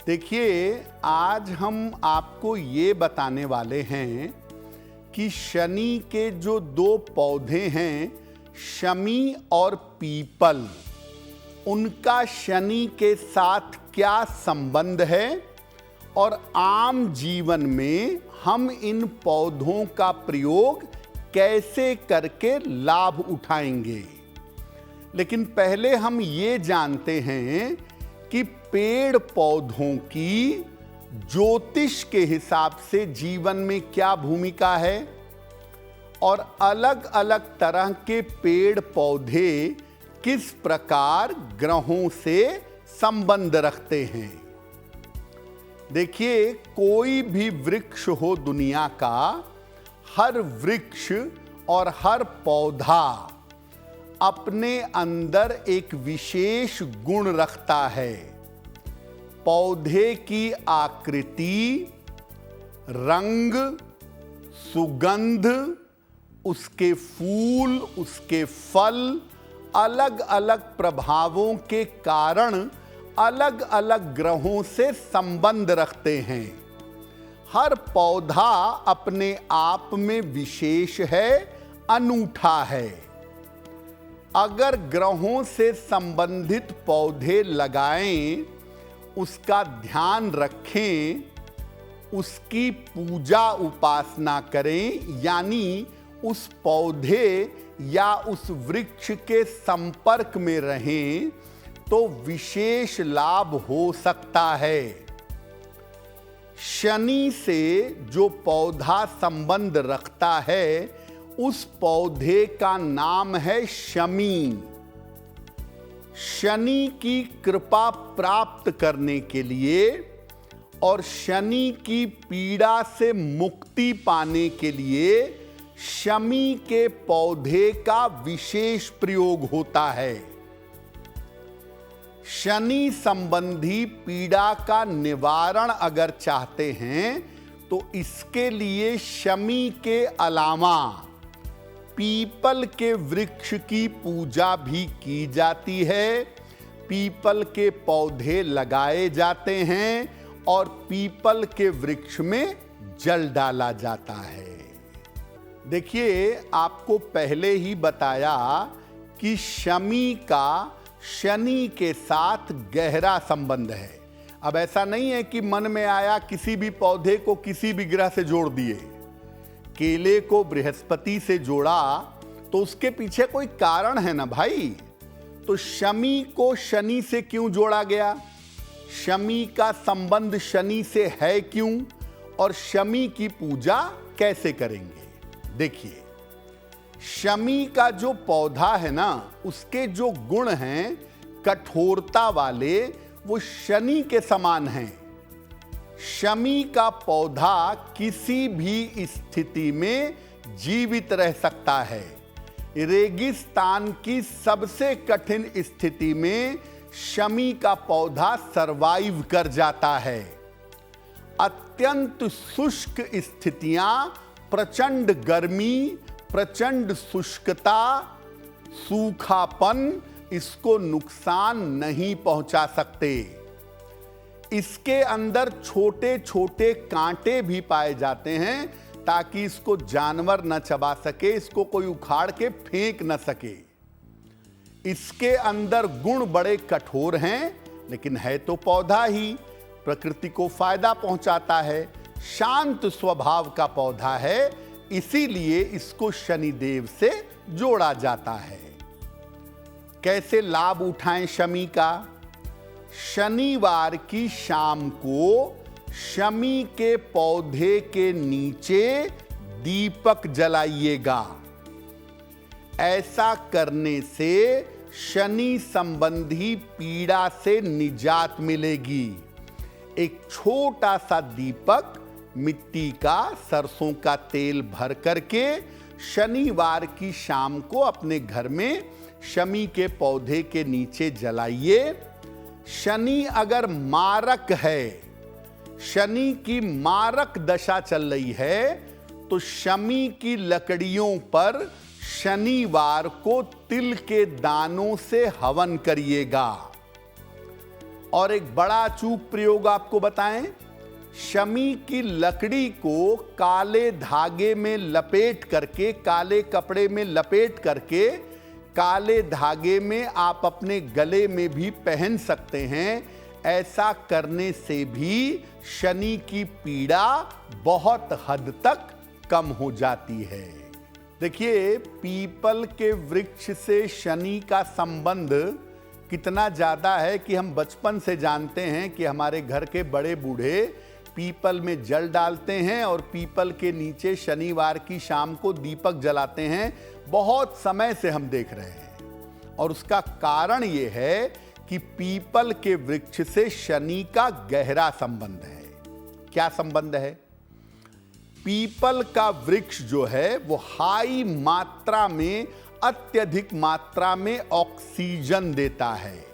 देखिए, आज हम आपको ये बताने वाले हैं कि शनि के जो दो पौधे हैं, शमी और पीपल, उनका शनि के साथ क्या संबंध है और आम जीवन में हम इन पौधों का प्रयोग कैसे करके लाभ उठाएंगे। लेकिन पहले हम ये जानते हैं कि पेड़ पौधों की ज्योतिष के हिसाब से जीवन में क्या भूमिका है और अलग अलग तरह के पेड़ पौधे किस प्रकार ग्रहों से संबंध रखते हैं। देखिए, कोई भी वृक्ष हो दुनिया का, हर वृक्ष और हर पौधा अपने अंदर एक विशेष गुण रखता है। पौधे की आकृति, रंग, सुगंध, उसके फूल, उसके फल अलग अलग प्रभावों के कारण अलग अलग ग्रहों से संबंध रखते हैं। हर पौधा अपने आप में विशेष है, अनूठा है। अगर ग्रहों से संबंधित पौधे लगाएं, उसका ध्यान रखें, उसकी पूजा उपासना करें, यानी उस पौधे या उस वृक्ष के संपर्क में रहें, तो विशेष लाभ हो सकता है। शनि से जो पौधा संबंध रखता है, उस पौधे का नाम है शमी। शनि की कृपा प्राप्त करने के लिए और शनि की पीड़ा से मुक्ति पाने के लिए शमी के पौधे का विशेष प्रयोग होता है। शनि संबंधी पीड़ा का निवारण अगर चाहते हैं तो इसके लिए शमी के अलावा पीपल के वृक्ष की पूजा भी की जाती है, पीपल के पौधे लगाए जाते हैं और पीपल के वृक्ष में जल डाला जाता है। देखिए, आपको पहले ही बताया कि शमी का शनि के साथ गहरा संबंध है। अब ऐसा नहीं है कि मन में आया किसी भी पौधे को किसी भी ग्रह से जोड़ दिए। केले को बृहस्पति से जोड़ा तो उसके पीछे कोई कारण है ना भाई। तो शमी को शनि से क्यों जोड़ा गया, शमी का संबंध शनि से है क्यों, और शमी की पूजा कैसे करेंगे। देखिए, शमी का जो पौधा है ना, उसके जो गुण हैं कठोरता वाले, वो शनि के समान हैं। शमी का पौधा किसी भी स्थिति में जीवित रह सकता है। रेगिस्तान की सबसे कठिन स्थिति में शमी का पौधा सरवाइव कर जाता है। अत्यंत शुष्क स्थितियां, प्रचंड गर्मी, प्रचंड शुष्कता, सूखापन इसको नुकसान नहीं पहुंचा सकते। इसके अंदर छोटे छोटे कांटे भी पाए जाते हैं ताकि इसको जानवर न चबा सके, इसको कोई उखाड़ के फेंक न सके। इसके अंदर गुण बड़े कठोर हैं, लेकिन है तो पौधा ही, प्रकृति को फायदा पहुंचाता है, शांत स्वभाव का पौधा है, इसीलिए इसको शनिदेव से जोड़ा जाता है। कैसे लाभ उठाएं शमी का। शनिवार की शाम को शमी के पौधे के नीचे दीपक जलाइएगा। ऐसा करने से शनि संबंधी पीड़ा से निजात मिलेगी। एक छोटा सा दीपक मिट्टी का, सरसों का तेल भर करके शनिवार की शाम को अपने घर में शमी के पौधे के नीचे जलाइए। शनि अगर मारक है, शनि की मारक दशा चल रही है, तो शमी की लकड़ियों पर शनिवार को तिल के दानों से हवन करिएगा। और एक बड़ा अचूक प्रयोग आपको बताएं, शमी की लकड़ी को काले धागे में लपेट करके, काले कपड़े में लपेट करके, काले धागे में आप अपने गले में भी पहन सकते हैं। ऐसा करने से भी शनि की पीड़ा बहुत हद तक कम हो जाती है। देखिए, पीपल के वृक्ष से शनि का संबंध कितना ज्यादा है कि हम बचपन से जानते हैं कि हमारे घर के बड़े बूढ़े पीपल में जल डालते हैं और पीपल के नीचे शनिवार की शाम को दीपक जलाते हैं। बहुत समय से हम देख रहे हैं और उसका कारण यह है कि पीपल के वृक्ष से शनि का गहरा संबंध है। क्या संबंध है? पीपल का वृक्ष जो है वो हाई मात्रा में, अत्यधिक मात्रा में ऑक्सीजन देता है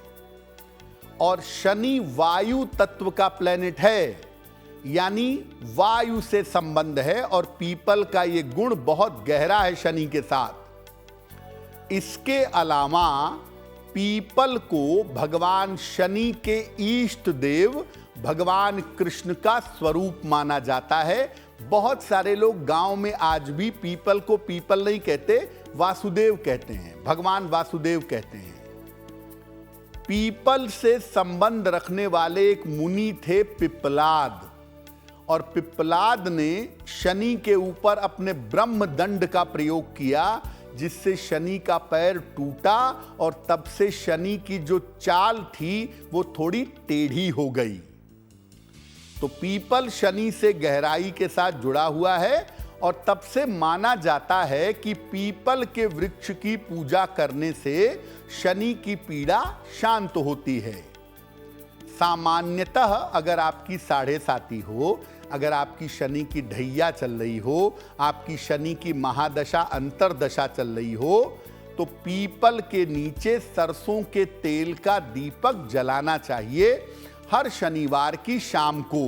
और शनि वायु तत्व का प्लेनेट है, यानी वायु से संबंध है और पीपल का ये गुण बहुत गहरा है शनि के साथ। इसके अलावा पीपल को भगवान शनि के इष्ट देव भगवान कृष्ण का स्वरूप माना जाता है। बहुत सारे लोग गांव में आज भी पीपल को पीपल नहीं कहते, वासुदेव कहते हैं, भगवान वासुदेव कहते हैं। पीपल से संबंध रखने वाले एक मुनि थे पिप्पलाद, और पिप्पलाद ने शनि के ऊपर अपने ब्रह्मदंड का प्रयोग किया, जिससे शनि का पैर टूटा और तब से शनि की जो चाल थी वो थोड़ी टेढ़ी हो गई। तो पीपल शनि से गहराई के साथ जुड़ा हुआ है और तब से माना जाता है कि पीपल के वृक्ष की पूजा करने से शनि की पीड़ा शांत होती है। सामान्यतः अगर आपकी 7.5 हो, अगर आपकी शनि की ढैया चल रही हो, आपकी शनि की महादशा अंतरदशा चल रही हो, तो पीपल के नीचे सरसों के तेल का दीपक जलाना चाहिए हर शनिवार की शाम को।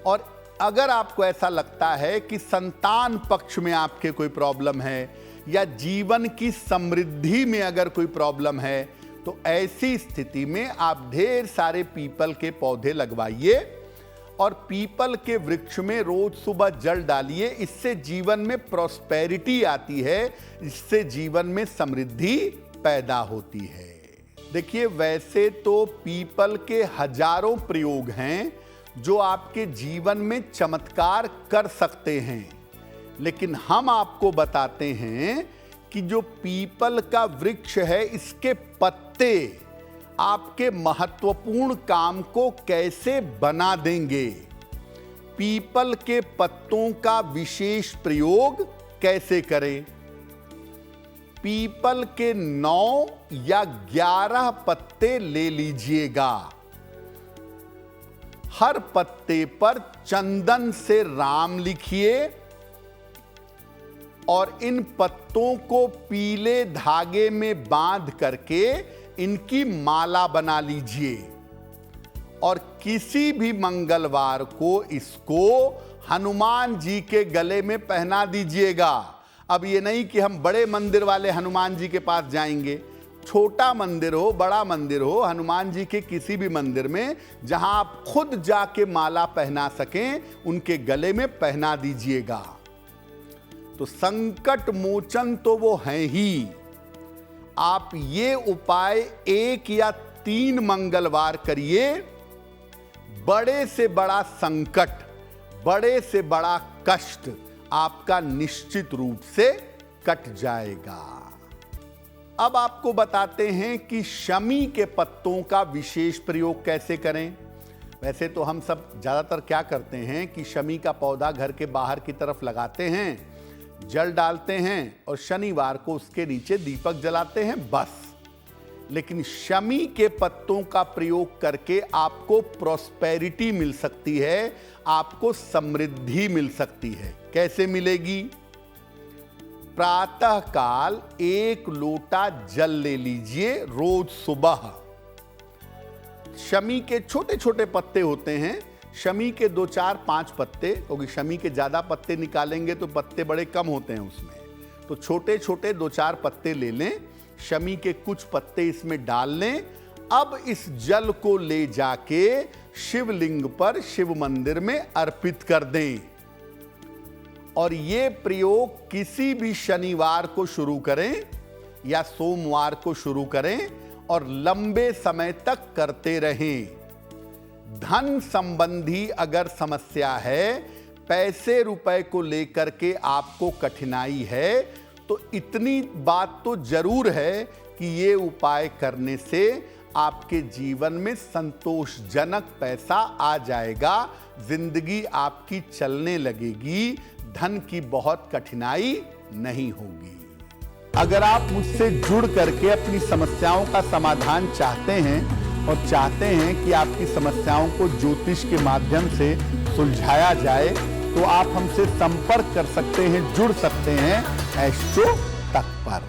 और अगर आपको ऐसा लगता है कि संतान पक्ष में आपके कोई प्रॉब्लम है या जीवन की समृद्धि में अगर कोई प्रॉब्लम है, तो ऐसी स्थिति में आप ढेर सारे पीपल के पौधे लगवाइए और पीपल के वृक्ष में रोज सुबह जल डालिए। इससे जीवन में प्रॉस्पेरिटी आती है, इससे जीवन में समृद्धि पैदा होती है। देखिए, वैसे तो पीपल के हजारों प्रयोग हैं जो आपके जीवन में चमत्कार कर सकते हैं, लेकिन हम आपको बताते हैं कि जो पीपल का वृक्ष है, इसके पत्ते आपके महत्वपूर्ण काम को कैसे बना देंगे। पीपल के पत्तों का विशेष प्रयोग कैसे करें। पीपल के 9 या 11 पत्ते ले लीजिएगा। हर पत्ते पर चंदन से राम लिखिए और इन पत्तों को पीले धागे में बांध करके इनकी माला बना लीजिए और किसी भी मंगलवार को इसको हनुमान जी के गले में पहना दीजिएगा। अब ये नहीं कि हम बड़े मंदिर वाले हनुमान जी के पास जाएंगे, छोटा मंदिर हो, बड़ा मंदिर हो, हनुमान जी के किसी भी मंदिर में जहां आप खुद जाके माला पहना सकें, उनके गले में पहना दीजिएगा। तो संकट मोचन तो वो हैं ही। आप ये उपाय 1 या 3 मंगलवार करिए, बड़े से बड़ा संकट, बड़े से बड़ा कष्ट आपका निश्चित रूप से कट जाएगा। अब आपको बताते हैं कि शमी के पत्तों का विशेष प्रयोग कैसे करें। वैसे तो हम सब ज्यादातर क्या करते हैं कि शमी का पौधा घर के बाहर की तरफ लगाते हैं, जल डालते हैं और शनिवार को उसके नीचे दीपक जलाते हैं, बस। लेकिन शमी के पत्तों का प्रयोग करके आपको प्रॉस्पेरिटी मिल सकती है, आपको समृद्धि मिल सकती है। कैसे मिलेगी? प्रातः काल 1 लोटा जल ले लीजिए रोज सुबह। शमी के छोटे छोटे पत्ते होते हैं, शमी के 2, 4, 5 पत्ते, क्योंकि शमी के ज्यादा पत्ते निकालेंगे तो पत्ते बड़े कम होते हैं उसमें, तो छोटे छोटे 2, 4 पत्ते ले लें, शमी के कुछ पत्ते इसमें डाल लें अब इस जल को ले जाके शिवलिंग पर शिव मंदिर में अर्पित कर दें। और ये प्रयोग किसी भी शनिवार को शुरू करें या सोमवार को शुरू करें और लंबे समय तक करते रहें। धन संबंधी अगर समस्या है, पैसे रुपए को लेकर के आपको कठिनाई है, तो इतनी बात तो जरूर है कि ये उपाय करने से आपके जीवन में संतोषजनक पैसा आ जाएगा, जिंदगी आपकी चलने लगेगी, धन की बहुत कठिनाई नहीं होगी। अगर आप मुझसे जुड़ करके अपनी समस्याओं का समाधान चाहते हैं और चाहते हैं कि आपकी समस्याओं को ज्योतिष के माध्यम से सुलझाया जाए, तो आप हमसे संपर्क कर सकते हैं, जुड़ सकते हैं एस्ट्रो तक पर।